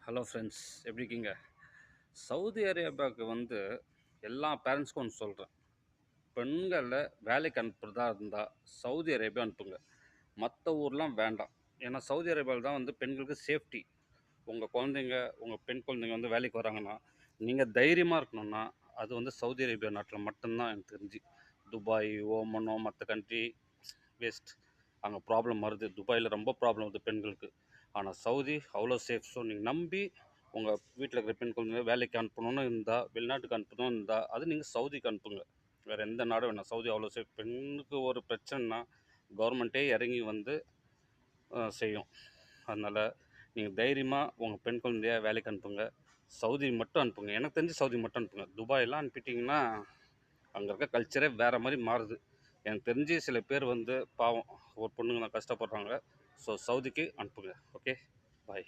Hello friends, எப்படி இருக்கீங்க? Saudi அரேபியாவுக்கு எல்லா பேரண்ட்ஸ்க்கும் ஒன்று சொல்கிறேன். பெண்களை வேலைக்கு அனுப்புறதா இருந்தால் சவுதி அரேபியா அனுப்புங்க. மற்ற ஊர்லாம் வேண்டாம். ஏன்னா சவுதி அரேபியாவில் தான் பெண்களுக்கு சேஃப்டி. உங்கள் குழந்தைங்க, உங்கள் பெண் குழந்தைங்க வேலைக்கு வராங்கன்னா நீங்கள் தைரியமாக இருக்கணும்னா அது சவுதி அரேபியா நாட்டில் மட்டும்தான் எனக்கு தெரிஞ்சு. துபாய், ஓமனோ மற்ற கண்ட்ரி வேஸ்ட். அங்கே ப்ராப்ளம் வருது. துபாயில் ரொம்ப ப்ராப்ளம் வருது பெண்களுக்கு. ஆனால் சவுதி அவ்வளோ சேஃப். ஸோ நீங்கள் நம்பி உங்கள் வீட்டில் இருக்கிற பெண் குழந்தைங்க வேலைக்கு அனுப்பணும்னு இருந்தால், வெளிநாட்டுக்கு அனுப்பணும்னு இருந்தால் அது நீங்கள் சவுதிக்கு அனுப்புங்க. வேறு எந்த நாடும் வேணாம். சவுதி அவ்வளோ சேஃப். பெண்ணுக்கு ஒரு பிரச்சனைனா கவர்மெண்ட்டே இறங்கி செய்யும். அதனால் நீங்கள் தைரியமாக உங்கள் பெண் குழந்தைய வேலைக்கு அனுப்புங்க. சவுதி மட்டும் அனுப்புங்க. எனக்கு தெரிஞ்சு சவுதி மட்டும் அனுப்புங்க. துபாயெல்லாம் அனுப்பிட்டிங்கன்னா அங்கே இருக்க கல்ச்சரே வேறு மாதிரி மாறுது. எனக்கு தெரிஞ்சு சில பேர் பாவம் ஒரு பொண்ணுங்க கஷ்டப்படுறாங்க. ஸோ சவுதிக்கு அனுப்புங்க. ஓகே, பாய்.